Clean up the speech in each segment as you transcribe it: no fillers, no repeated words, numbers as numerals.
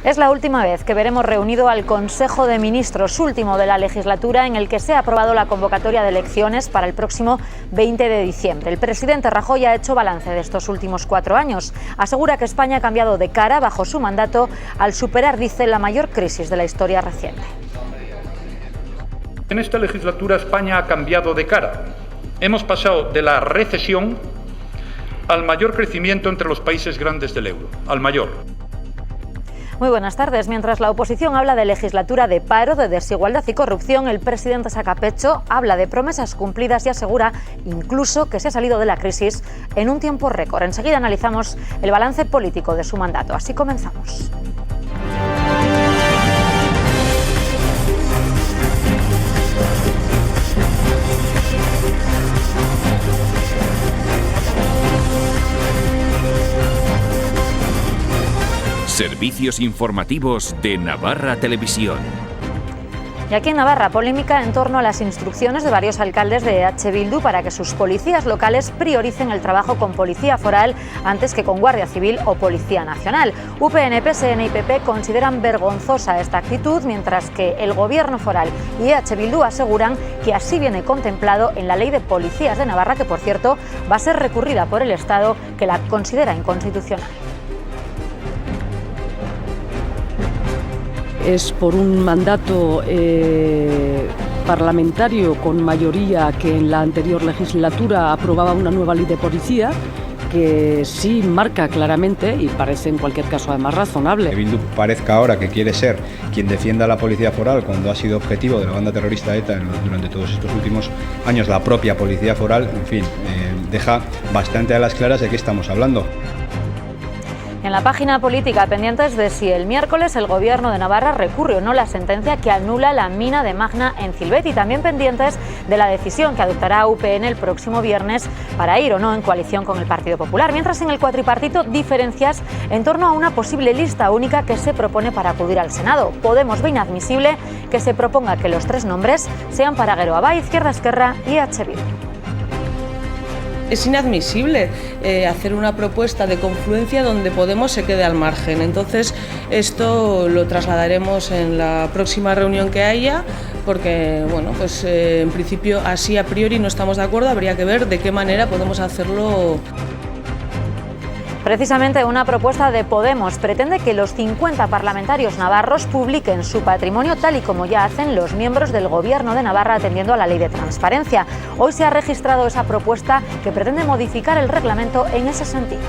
Es la última vez que veremos reunido al Consejo de Ministros, último de la legislatura, en el que se ha aprobado la convocatoria de elecciones para el próximo 20 de diciembre. El presidente Rajoy ha hecho balance de estos últimos 4 años. Asegura que España ha cambiado de cara bajo su mandato al superar, dice, la mayor crisis de la historia reciente. En esta legislatura España ha cambiado de cara. Hemos pasado de la recesión al mayor crecimiento entre los países grandes del euro, al mayor. Muy buenas tardes. Mientras la oposición habla de legislatura de paro, de desigualdad y corrupción, el presidente saca pecho, habla de promesas cumplidas y asegura incluso que se ha salido de la crisis en un tiempo récord. Enseguida analizamos el balance político de su mandato. Así comenzamos. Servicios informativos de Navarra Televisión. Y aquí en Navarra, polémica en torno a las instrucciones de varios alcaldes de EH Bildu para que sus policías locales prioricen el trabajo con policía foral antes que con Guardia Civil o Policía Nacional. UPN, PSN y PP consideran vergonzosa esta actitud, mientras que el Gobierno foral y EH Bildu aseguran que así viene contemplado en la Ley de Policías de Navarra, que por cierto va a ser recurrida por el Estado, que la considera inconstitucional. Es por un mandato parlamentario con mayoría que en la anterior legislatura aprobaba una nueva ley de policía que sí marca claramente, y parece en cualquier caso además razonable. Bildu parezca ahora que quiere ser quien defienda a la policía foral cuando ha sido objetivo de la banda terrorista ETA durante todos estos últimos años, la propia policía foral, en fin, deja bastante a las claras de qué estamos hablando. En la página política, pendientes de si el miércoles el Gobierno de Navarra recurre o no la sentencia que anula la mina de Magna en Cilvet, y también pendientes de la decisión que adoptará UPN el próximo viernes para ir o no en coalición con el Partido Popular. Mientras en el cuatripartito, diferencias en torno a una posible lista única que se propone para acudir al Senado. Podemos ve inadmisible que se proponga que los 3 nombres sean para Guero Abay, Izquierda Esquerra y EH Bildu. Es inadmisible hacer una propuesta de confluencia donde Podemos se quede al margen. Entonces, esto lo trasladaremos en la próxima reunión que haya, porque, bueno, pues en principio así a priori no estamos de acuerdo. Habría que ver de qué manera podemos hacerlo. Precisamente una propuesta de Podemos pretende que los 50 parlamentarios navarros publiquen su patrimonio tal y como ya hacen los miembros del Gobierno de Navarra atendiendo a la Ley de Transparencia. Hoy se ha registrado esa propuesta que pretende modificar el reglamento en ese sentido.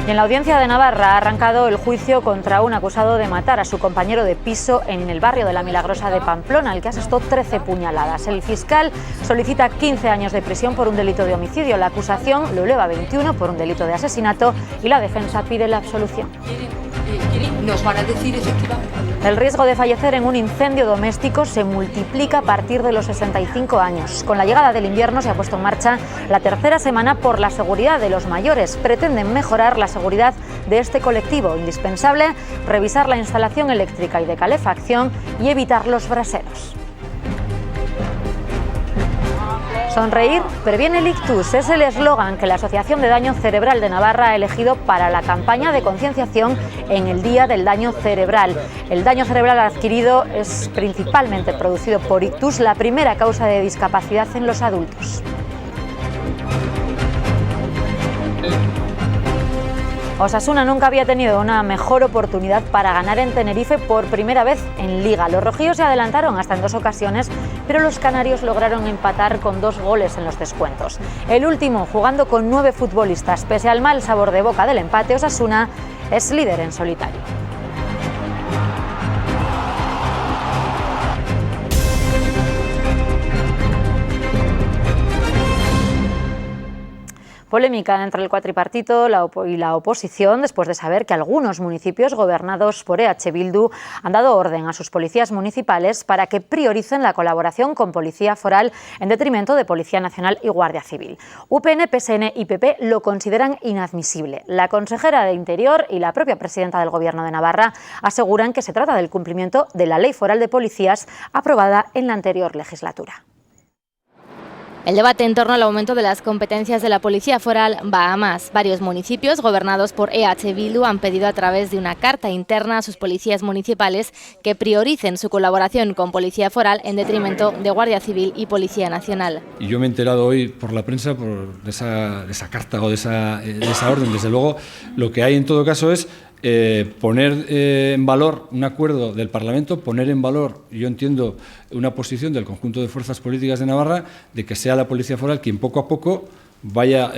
Y en la Audiencia de Navarra ha arrancado el juicio contra un acusado de matar a su compañero de piso en el barrio de La Milagrosa de Pamplona, al que asestó 13 puñaladas. El fiscal solicita 15 años de prisión por un delito de homicidio. La acusación lo eleva a 21 por un delito de asesinato y la defensa pide la absolución. Nos van a decir efectivamente. El riesgo de fallecer en un incendio doméstico se multiplica a partir de los 65 años. Con la llegada del invierno se ha puesto en marcha la tercera semana por la seguridad de los mayores. Pretenden mejorar la seguridad de este colectivo. Indispensable revisar la instalación eléctrica y de calefacción y evitar los braseros. Sonreír previene el ictus es el eslogan que la Asociación de Daño Cerebral de Navarra ha elegido para la campaña de concienciación en el Día del Daño Cerebral. El daño cerebral adquirido es principalmente producido por ictus, la primera causa de discapacidad en los adultos. Osasuna nunca había tenido una mejor oportunidad para ganar en Tenerife por primera vez en Liga. Los rojillos se adelantaron hasta en 2 ocasiones, pero los canarios lograron empatar con 2 goles en los descuentos. El último, jugando con 9 futbolistas. Pese al mal sabor de boca del empate, Osasuna es líder en solitario. Polémica entre el cuatripartito y la oposición después de saber que algunos municipios gobernados por EH Bildu han dado orden a sus policías municipales para que prioricen la colaboración con Policía Foral en detrimento de Policía Nacional y Guardia Civil. UPN, PSN y PP lo consideran inadmisible. La consejera de Interior y la propia presidenta del Gobierno de Navarra aseguran que se trata del cumplimiento de la Ley Foral de Policías aprobada en la anterior legislatura. El debate en torno al aumento de las competencias de la Policía Foral va a más. Varios municipios gobernados por EH Bildu han pedido a través de una carta interna a sus policías municipales que prioricen su colaboración con Policía Foral en detrimento de Guardia Civil y Policía Nacional. Y yo me he enterado hoy por la prensa de esa carta o de esa orden. Desde luego, lo que hay en todo caso es poner en valor un acuerdo del Parlamento, poner en valor, yo entiendo, una posición del conjunto de fuerzas políticas de Navarra de que sea la Policía Foral quien poco a poco vaya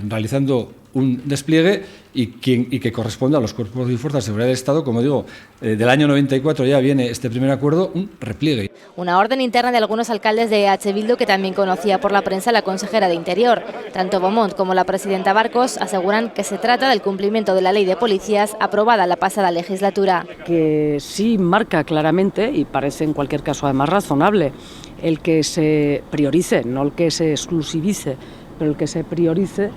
realizando un despliegue y que corresponda a los cuerpos y fuerzas de seguridad del Estado. Como digo, del año 94 ya viene este primer acuerdo, un repliegue. Una orden interna de algunos alcaldes de EH Bildu que también conocía por la prensa la consejera de Interior. Tanto Beaumont como la presidenta Barcos aseguran que se trata del cumplimiento de la ley de policías aprobada la pasada legislatura. Que sí marca claramente, y parece en cualquier caso además razonable, el que se priorice, no el que se exclusivice, pero el que se priorice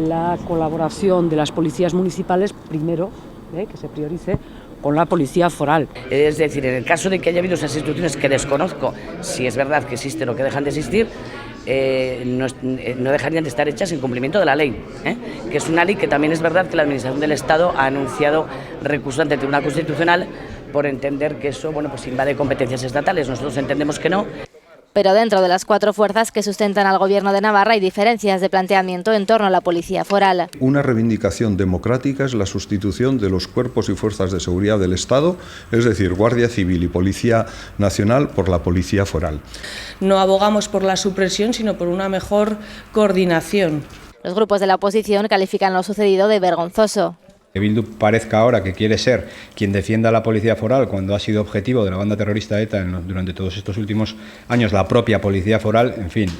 la colaboración de las policías municipales primero, que se priorice con la Policía Foral. Es decir, en el caso de que haya habido esas instituciones que desconozco si es verdad que existen o que dejan de existir, no dejarían de estar hechas en cumplimiento de la ley, que es una ley que también es verdad que la Administración del Estado ha anunciado recurso ante el Tribunal Constitucional por entender que eso pues invade competencias estatales. Nosotros entendemos que no. Pero dentro de las cuatro fuerzas que sustentan al Gobierno de Navarra hay diferencias de planteamiento en torno a la Policía Foral. Una reivindicación democrática es la sustitución de los cuerpos y fuerzas de seguridad del Estado, es decir, Guardia Civil y Policía Nacional, por la Policía Foral. No abogamos por la supresión, sino por una mejor coordinación. Los grupos de la oposición califican lo sucedido de vergonzoso. Que Bildu parezca ahora que quiere ser quien defienda a la Policía Foral cuando ha sido objetivo de la banda terrorista ETA durante todos estos últimos años, la propia Policía Foral, en fin,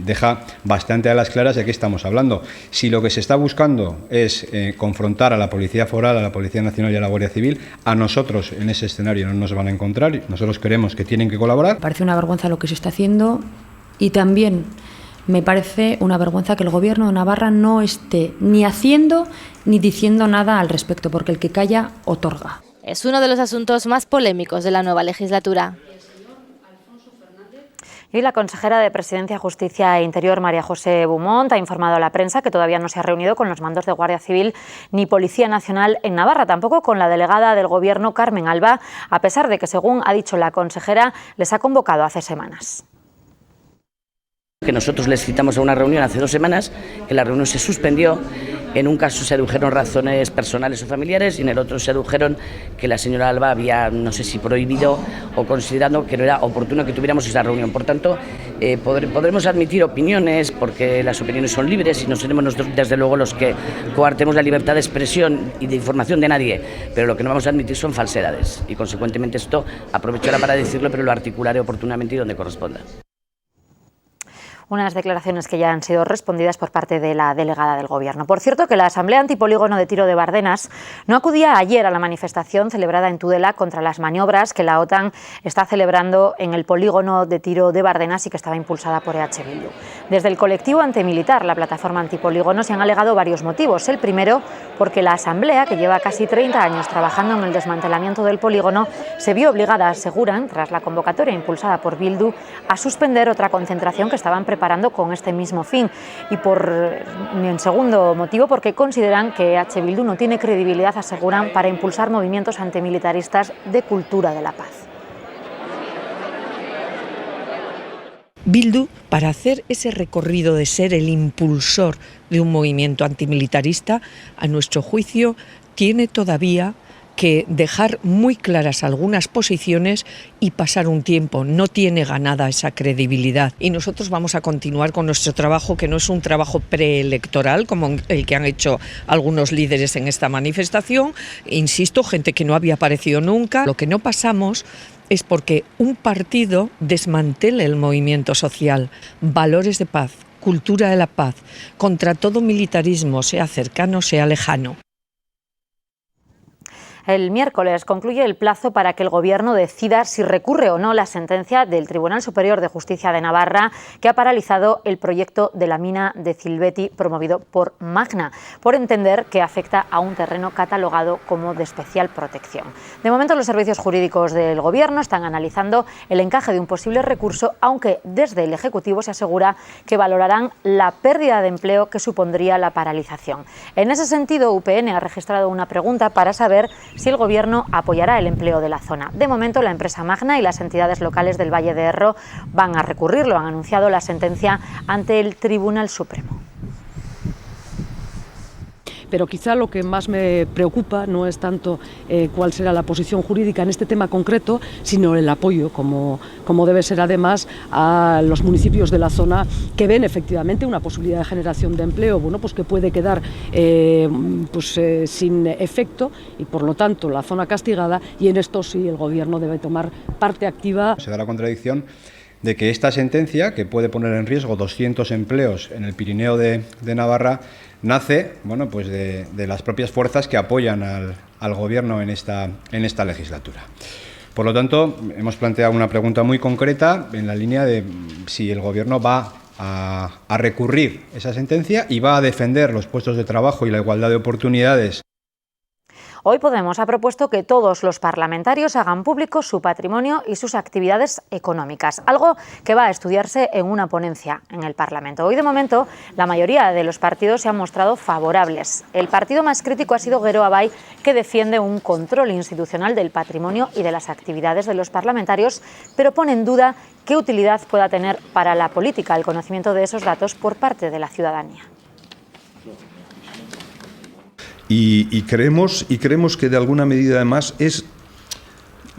deja bastante a las claras de qué estamos hablando. Si lo que se está buscando es confrontar a la Policía Foral, a la Policía Nacional y a la Guardia Civil, a nosotros en ese escenario no nos van a encontrar. Nosotros creemos que tienen que colaborar. Parece una vergüenza lo que se está haciendo y también me parece una vergüenza que el Gobierno de Navarra no esté ni haciendo ni diciendo nada al respecto, porque el que calla otorga. Es uno de los asuntos más polémicos de la nueva legislatura. Y la consejera de Presidencia, Justicia e Interior, María José Beaumont, ha informado a la prensa que todavía no se ha reunido con los mandos de Guardia Civil ni Policía Nacional en Navarra, tampoco con la delegada del Gobierno, Carmen Alba, a pesar de que, según ha dicho la consejera, les ha convocado hace semanas. Que nosotros les citamos a una reunión hace 2 semanas, que la reunión se suspendió. En un caso se adujeron razones personales o familiares y en el otro se adujeron que la señora Alba había, no sé si prohibido o considerando que no era oportuno que tuviéramos esa reunión. Por tanto, podremos admitir opiniones porque las opiniones son libres y no seremos nosotros desde luego los que coartemos la libertad de expresión y de información de nadie, pero lo que no vamos a admitir son falsedades y consecuentemente esto aprovecho ahora para decirlo, pero lo articularé oportunamente y donde corresponda. Unas declaraciones que ya han sido respondidas por parte de la delegada del Gobierno. Por cierto, que la Asamblea Antipolígono de Tiro de Bardenas no acudía ayer a la manifestación celebrada en Tudela contra las maniobras que la OTAN está celebrando en el polígono de tiro de Bardenas y que estaba impulsada por EH Bildu. Desde el colectivo antimilitar, la plataforma Antipolígono, se han alegado varios motivos. El primero, porque la Asamblea, que lleva casi 30 años trabajando en el desmantelamiento del polígono, se vio obligada, aseguran, tras la convocatoria impulsada por Bildu, a suspender otra concentración que estaban preparando con este mismo fin. Y en segundo motivo, porque consideran que EH Bildu no tiene credibilidad, aseguran, para impulsar movimientos antimilitaristas de cultura de la paz. Bildu, para hacer ese recorrido de ser el impulsor de un movimiento antimilitarista, a nuestro juicio, tiene todavía que dejar muy claras algunas posiciones y pasar un tiempo. No tiene ganada esa credibilidad. Y nosotros vamos a continuar con nuestro trabajo, que no es un trabajo preelectoral, como el que han hecho algunos líderes en esta manifestación. Insisto, gente que no había aparecido nunca. Lo que no pasamos es porque un partido desmantele el movimiento social, valores de paz, cultura de la paz, contra todo militarismo, sea cercano, sea lejano. El miércoles concluye el plazo para que el Gobierno decida si recurre o no la sentencia del Tribunal Superior de Justicia de Navarra que ha paralizado el proyecto de la mina de Zilbeti promovido por Magna, por entender que afecta a un terreno catalogado como de especial protección. De momento, los servicios jurídicos del Gobierno están analizando el encaje de un posible recurso, aunque desde el Ejecutivo se asegura que valorarán la pérdida de empleo que supondría la paralización. En ese sentido, UPN ha registrado una pregunta para saber si el Gobierno apoyará el empleo de la zona. De momento, la empresa Magna y las entidades locales del Valle de Erro van a recurrirlo. Han anunciado la sentencia ante el Tribunal Supremo. Pero quizá lo que más me preocupa no es tanto cuál será la posición jurídica en este tema concreto, sino el apoyo, como debe ser además, a los municipios de la zona que ven efectivamente una posibilidad de generación de empleo, bueno, pues que puede quedar sin efecto y por lo tanto la zona castigada, y en esto sí el Gobierno debe tomar parte activa. Se da la contradicción de que esta sentencia, que puede poner en riesgo 200 empleos en el Pirineo de Navarra, nace de las propias fuerzas que apoyan al Gobierno en esta legislatura. Por lo tanto, hemos planteado una pregunta muy concreta en la línea de si el Gobierno va a recurrir esa sentencia y va a defender los puestos de trabajo y la igualdad de oportunidades. Hoy Podemos ha propuesto que todos los parlamentarios hagan público su patrimonio y sus actividades económicas, algo que va a estudiarse en una ponencia en el Parlamento. Hoy, de momento, la mayoría de los partidos se han mostrado favorables. El partido más crítico ha sido Geroa Bai, que defiende un control institucional del patrimonio y de las actividades de los parlamentarios, pero pone en duda qué utilidad pueda tener para la política el conocimiento de esos datos por parte de la ciudadanía. Y creemos que de alguna medida además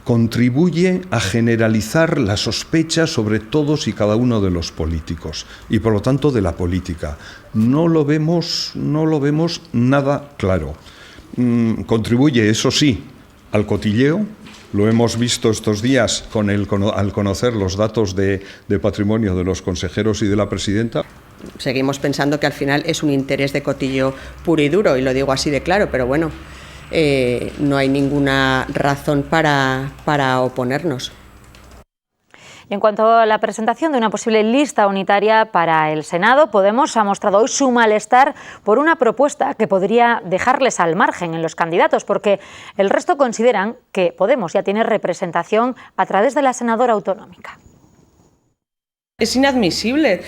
contribuye a generalizar la sospecha sobre todos y cada uno de los políticos y por lo tanto de la política. No lo vemos nada claro. Contribuye, eso sí, al cotilleo. Lo hemos visto estos días al conocer los datos de patrimonio de los consejeros y de la presidenta. Seguimos pensando que al final es un interés de cotillo puro y duro, y lo digo así de claro, pero bueno, no hay ninguna razón para oponernos. Y en cuanto a la presentación de una posible lista unitaria para el Senado, Podemos ha mostrado hoy su malestar por una propuesta que podría dejarles al margen en los candidatos, porque el resto consideran que Podemos ya tiene representación a través de la senadora autonómica. Es inadmisible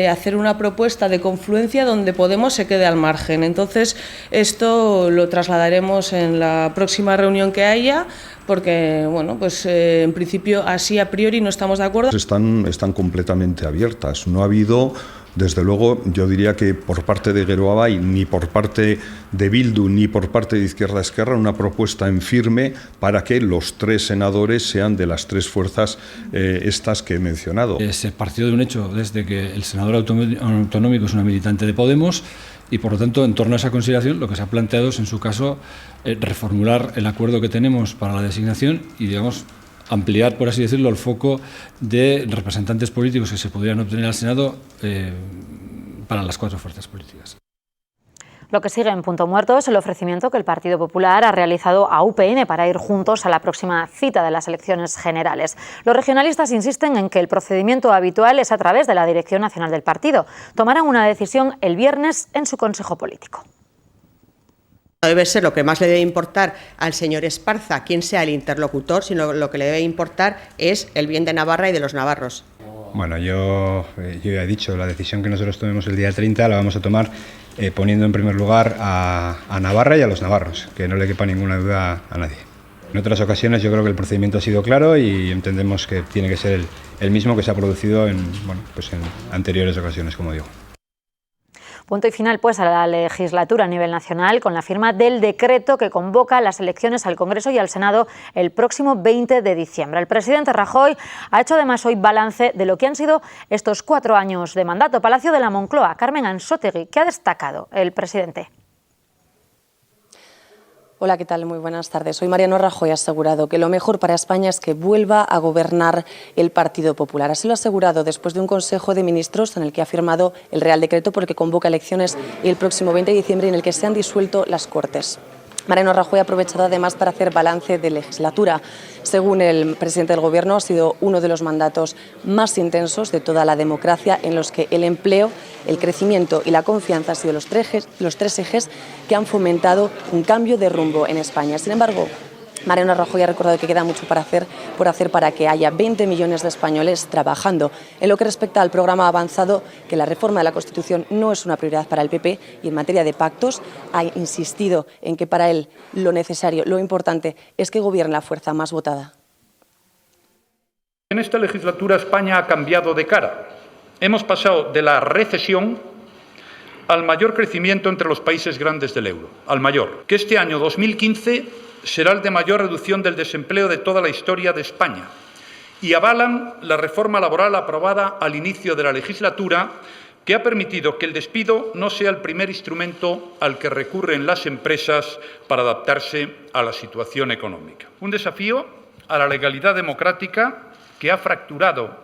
hacer una propuesta de confluencia donde Podemos se quede al margen. Entonces, esto lo trasladaremos en la próxima reunión que haya, porque, bueno, pues en principio así a priori no estamos de acuerdo. Están completamente abiertas. No ha habido, desde luego, yo diría que por parte de Geroa Bai, ni por parte de Bildu, ni por parte de Izquierda Esquerra, una propuesta en firme para que los tres senadores sean de las tres fuerzas estas que he mencionado. Se partió de un hecho desde que el senador autonómico es una militante de Podemos y, por lo tanto, en torno a esa consideración, lo que se ha planteado es, en su caso, reformular el acuerdo que tenemos para la designación y, digamos, ampliar, por así decirlo, el foco de representantes políticos que se podrían obtener al Senado para las cuatro fuerzas políticas. Lo que sigue en punto muerto es el ofrecimiento que el Partido Popular ha realizado a UPN para ir juntos a la próxima cita de las elecciones generales. Los regionalistas insisten en que el procedimiento habitual es a través de la Dirección Nacional del partido. Tomarán una decisión el viernes en su Consejo Político. Debe ser lo que más le debe importar al señor Esparza, quien sea el interlocutor, sino lo que le debe importar es el bien de Navarra y de los navarros. Bueno, yo ya he dicho, la decisión que nosotros tomemos el día 30 la vamos a tomar poniendo en primer lugar a Navarra y a los navarros, que no le quepa ninguna duda a nadie. En otras ocasiones yo creo que el procedimiento ha sido claro y entendemos que tiene que ser el mismo que se ha producido en anteriores ocasiones, como digo. Punto y final pues a la legislatura a nivel nacional con la firma del decreto que convoca las elecciones al Congreso y al Senado el próximo 20 de diciembre. El presidente Rajoy ha hecho además hoy balance de lo que han sido estos 4 años de mandato. Palacio de la Moncloa, Carmen Ansótegui, ¿qué ha destacado el presidente? Hola, ¿qué tal? Muy buenas tardes. Hoy Mariano Rajoy ha asegurado que lo mejor para España es que vuelva a gobernar el Partido Popular. Así lo ha asegurado después de un Consejo de Ministros en el que ha firmado el Real Decreto por el que convoca elecciones el próximo 20 de diciembre y en el que se han disuelto las Cortes. Mariano Rajoy ha aprovechado además para hacer balance de legislatura. Según el presidente del Gobierno, ha sido uno de los mandatos más intensos de toda la democracia, en los que el empleo, el crecimiento y la confianza han sido los tres ejes que han fomentado un cambio de rumbo en España. Sin embargo, Mariano Rajoy ha recordado que queda mucho por hacer para que haya 20 millones de españoles trabajando. En lo que respecta al programa, ha avanzado que la reforma de la Constitución no es una prioridad para el PP y en materia de pactos ha insistido en que para él lo necesario, lo importante es que gobierne la fuerza más votada. En esta legislatura España ha cambiado de cara. Hemos pasado de la recesión al mayor crecimiento entre los países grandes del euro, al mayor, que este año 2015 será el de mayor reducción del desempleo de toda la historia de España, y avalan la reforma laboral aprobada al inicio de la legislatura, que ha permitido que el despido no sea el primer instrumento al que recurren las empresas para adaptarse a la situación económica. Un desafío a la legalidad democrática que ha fracturado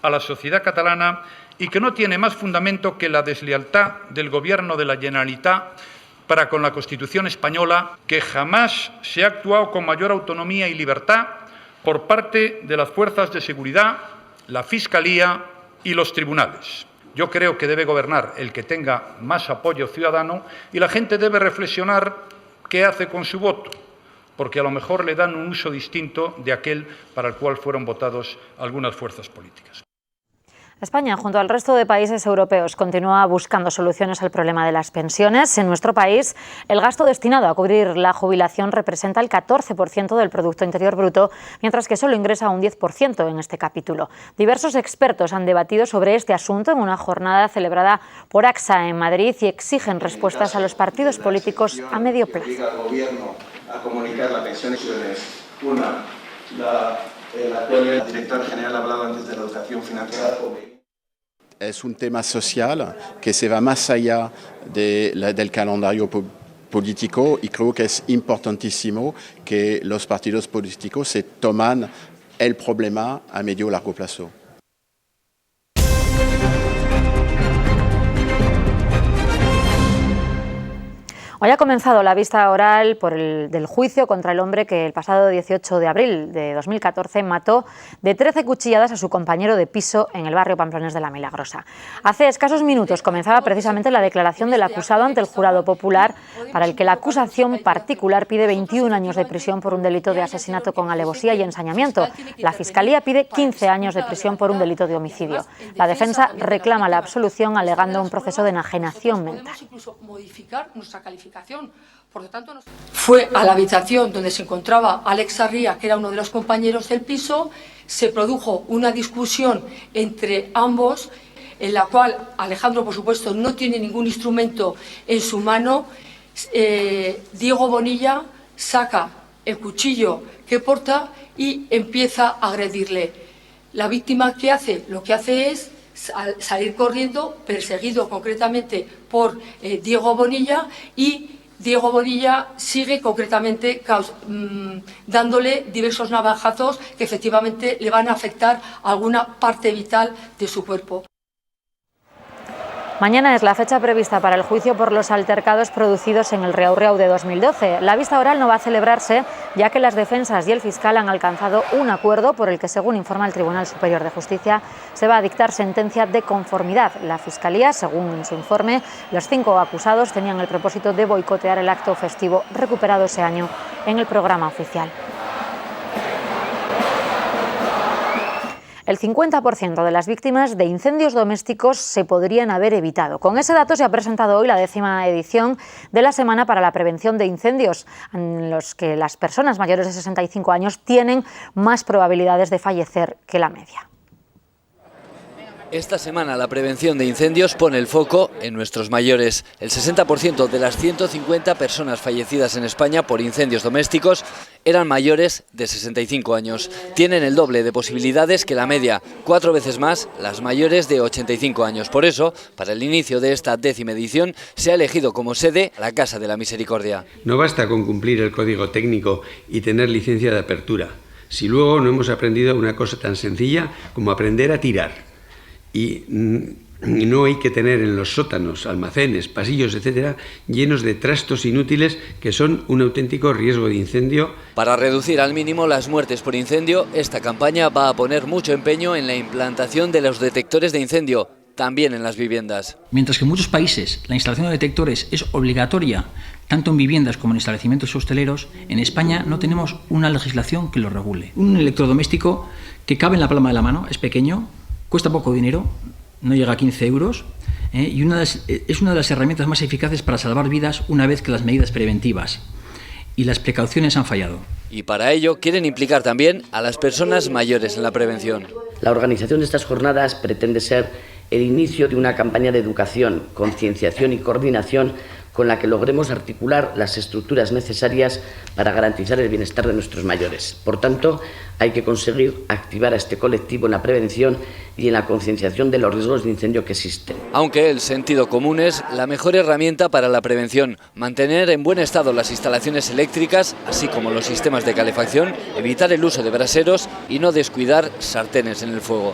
a la sociedad catalana y que no tiene más fundamento que la deslealtad del Gobierno de la Generalitat para con la Constitución española, que jamás se ha actuado con mayor autonomía y libertad por parte de las fuerzas de seguridad, la Fiscalía y los tribunales. Yo creo que debe gobernar el que tenga más apoyo ciudadano y la gente debe reflexionar qué hace con su voto, porque a lo mejor le dan un uso distinto de aquel para el cual fueron votados algunas fuerzas políticas. España, junto al resto de países europeos, continúa buscando soluciones al problema de las pensiones. En nuestro país, el gasto destinado a cubrir la jubilación representa el 14% del Producto Interior Bruto, mientras que solo ingresa un 10% en este capítulo. Diversos expertos han debatido sobre este asunto en una jornada celebrada por AXA en Madrid y exigen respuestas a los partidos políticos a medio plazo. Al Gobierno a comunicar las pensiones. Una, el actual director general ha hablado antes de la educación financiera. Es un tema social que se va más allá del calendario político y creo que es importantísimo que los partidos políticos se tomen el problema a medio y largo plazo. Hoy ha comenzado la vista oral del juicio contra el hombre que el pasado 18 de abril de 2014 mató de 13 cuchilladas a su compañero de piso en el barrio Pamplonés de la Milagrosa. Hace escasos minutos comenzaba precisamente la declaración del acusado ante el jurado popular, para el que la acusación particular pide 21 años de prisión por un delito de asesinato con alevosía y ensañamiento. La Fiscalía pide 15 años de prisión por un delito de homicidio. La defensa reclama la absolución alegando un proceso de enajenación mental. Por lo tanto, fue a la habitación donde se encontraba Alex Sarria, que era uno de los compañeros del piso. Se produjo una discusión entre ambos, en la cual Alejandro, por supuesto, no tiene ningún instrumento en su mano. Diego Bonilla saca el cuchillo que porta y empieza a agredirle. La víctima, ¿qué hace? Lo que hace es salir corriendo, perseguido concretamente por Diego Bonilla, y Diego Bonilla sigue concretamente dándole diversos navajazos que efectivamente le van a afectar a alguna parte vital de su cuerpo. Mañana es la fecha prevista para el juicio por los altercados producidos en el Riau Riau de 2012. La vista oral no va a celebrarse, ya que las defensas y el fiscal han alcanzado un acuerdo por el que, según informa el Tribunal Superior de Justicia, se va a dictar sentencia de conformidad. La Fiscalía, según en su informe, los 5 acusados tenían el propósito de boicotear el acto festivo recuperado ese año en el programa oficial. El 50% de las víctimas de incendios domésticos se podrían haber evitado. Con ese dato se ha presentado hoy la 10ª edición de la Semana para la Prevención de Incendios, en los que las personas mayores de 65 años tienen más probabilidades de fallecer que la media. Esta semana la prevención de incendios pone el foco en nuestros mayores. El 60% de las 150 personas fallecidas en España por incendios domésticos eran mayores de 65 años. Tienen el doble de posibilidades que la media, 4 veces más las mayores de 85 años. Por eso, para el inicio de esta 10ª edición, se ha elegido como sede la Casa de la Misericordia. No basta con cumplir el código técnico y tener licencia de apertura, si luego no hemos aprendido una cosa tan sencilla como aprender a tirar. Y No hay que tener en los sótanos, almacenes, pasillos, etcétera, llenos de trastos inútiles que son un auténtico riesgo de incendio. Para reducir al mínimo las muertes por incendio, esta campaña va a poner mucho empeño en la implantación de los detectores de incendio, también en las viviendas. Mientras que en muchos países la instalación de detectores es obligatoria, tanto en viviendas como en establecimientos hosteleros, en España no tenemos una legislación que lo regule. Un electrodoméstico que cabe en la palma de la mano, es pequeño, cuesta poco dinero, no llega a 15 euros, y es una de las herramientas más eficaces para salvar vidas una vez que las medidas preventivas y las precauciones han fallado. Y para ello quieren implicar también a las personas mayores en la prevención. La organización de estas jornadas pretende ser el inicio de una campaña de educación, concienciación y coordinación con la que logremos articular las estructuras necesarias para garantizar el bienestar de nuestros mayores. Por tanto, hay que conseguir activar a este colectivo en la prevención y en la concienciación de los riesgos de incendio que existen. Aunque el sentido común es la mejor herramienta para la prevención, mantener en buen estado las instalaciones eléctricas, así como los sistemas de calefacción, evitar el uso de braseros y no descuidar sartenes en el fuego.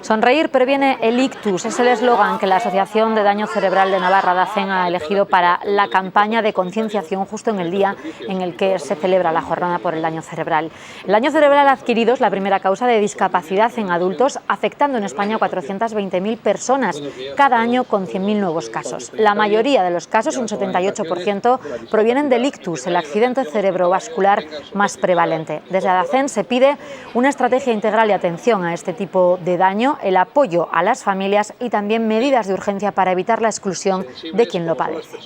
Sonreír previene el ictus, es el eslogan que la Asociación de Daño Cerebral de Navarra, DACEN, ha elegido para la campaña de concienciación justo en el día en el que se celebra la jornada por el daño cerebral. El daño cerebral adquirido es la primera causa de discapacidad en adultos, afectando en España a 420.000 personas cada año, con 100.000 nuevos casos. La mayoría de los casos, un 78%, provienen del ictus, el accidente cerebrovascular más prevalente. Desde DACEN se pide una estrategia integral de atención a este tipo de daño, el apoyo a las familias y también medidas de urgencia para evitar la exclusión de quien lo padece.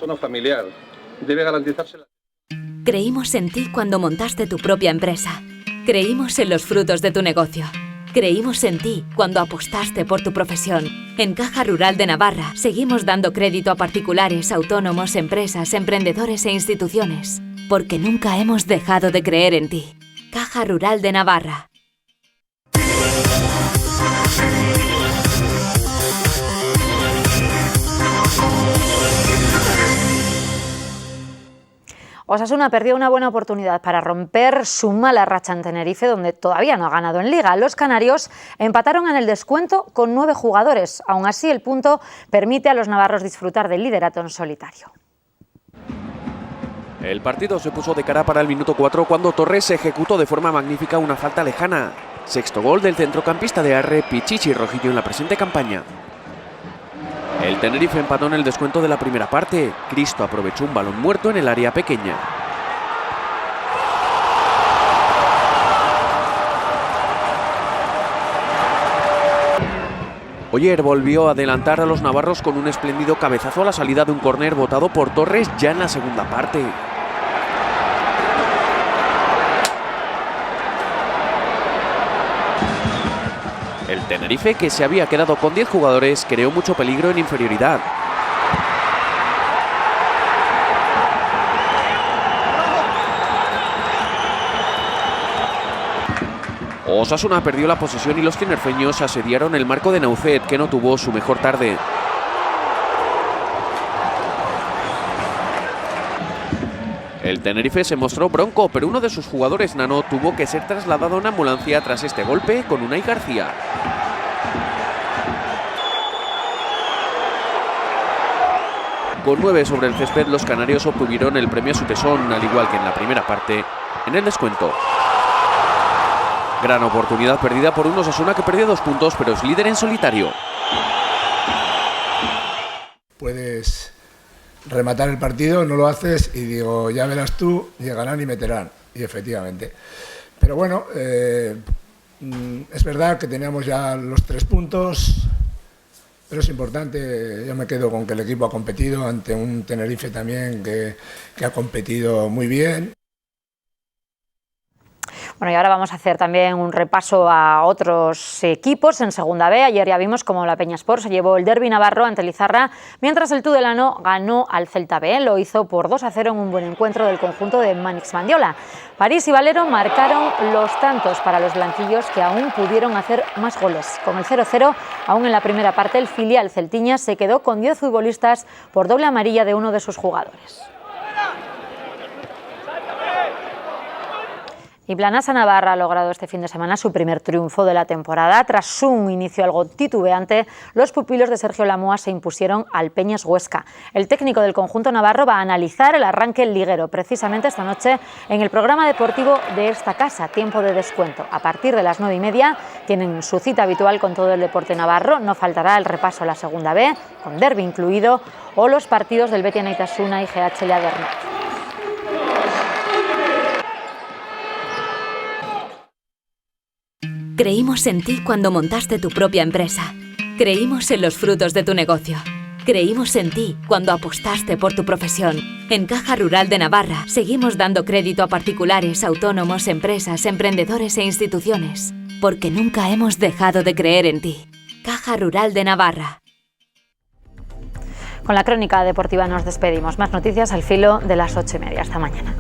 Creímos en ti cuando montaste tu propia empresa. Creímos en los frutos de tu negocio. Creímos en ti cuando apostaste por tu profesión. En Caja Rural de Navarra seguimos dando crédito a particulares, autónomos, empresas, emprendedores e instituciones, porque nunca hemos dejado de creer en ti. Caja Rural de Navarra. Osasuna perdió una buena oportunidad para romper su mala racha en Tenerife, donde todavía no ha ganado en Liga. Los canarios empataron en el descuento con 9 jugadores. Aún así, el punto permite a los navarros disfrutar del liderato en solitario. El partido se puso de cara para el minuto 4 cuando Torres ejecutó de forma magnífica una falta lejana. Sexto gol del centrocampista de Arre, Pichichi Rojillo, en la presente campaña. El Tenerife empató en el descuento de la primera parte. Cristo aprovechó un balón muerto en el área pequeña. Oyer volvió a adelantar a los navarros con un espléndido cabezazo a la salida de un córner botado por Torres ya en la segunda parte. El Tenerife, que se había quedado con 10 jugadores, creó mucho peligro en inferioridad. Osasuna perdió la posesión y los tinerfeños asediaron el marco de Naucet, que no tuvo su mejor tarde. El Tenerife se mostró bronco, pero uno de sus jugadores, Nano, tuvo que ser trasladado a una ambulancia tras este golpe con Unai García. Con 9 sobre el césped, los canarios obtuvieron el premio a su tesón, al igual que en la primera parte, en el descuento. Gran oportunidad perdida por un Osasuna que perdió 2 puntos, pero es líder en solitario. Puedes rematar el partido, no lo haces y digo, ya verás tú, llegarán y meterán. Y efectivamente. Pero bueno, es verdad que teníamos ya los 3 puntos, pero es importante. Yo me quedo con que el equipo ha competido ante un Tenerife también que ha competido muy bien. Bueno, y ahora vamos a hacer también un repaso a otros equipos en Segunda B. Ayer ya vimos cómo la Peñasport se llevó el derbi navarro ante Lizarra, mientras el Tudelano ganó al Celta B. Lo hizo por 2-0 en un buen encuentro del conjunto de Manix Mandiola. París y Valero marcaron los tantos para los blanquillos, que aún pudieron hacer más goles. Con el 0-0, aún en la primera parte, el filial celtiña se quedó con 10 futbolistas por doble amarilla de uno de sus jugadores. Y Planasa Navarra ha logrado este fin de semana su primer triunfo de la temporada. Tras un inicio algo titubeante, los pupilos de Sergio Lamoa se impusieron al Peñas Huesca. El técnico del conjunto navarro va a analizar el arranque liguero precisamente esta noche en el programa deportivo de esta casa, Tiempo de Descuento. A partir de las 9:30 tienen su cita habitual con todo el deporte navarro. No faltará el repaso a la segunda B, con derbi incluido, o los partidos del Betia Neitasuna y GH Lladernet. Creímos en ti cuando montaste tu propia empresa. Creímos en los frutos de tu negocio. Creímos en ti cuando apostaste por tu profesión. En Caja Rural de Navarra seguimos dando crédito a particulares, autónomos, empresas, emprendedores e instituciones. Porque nunca hemos dejado de creer en ti. Caja Rural de Navarra. Con la crónica deportiva nos despedimos. Más noticias al filo de las 8:30. Hasta mañana.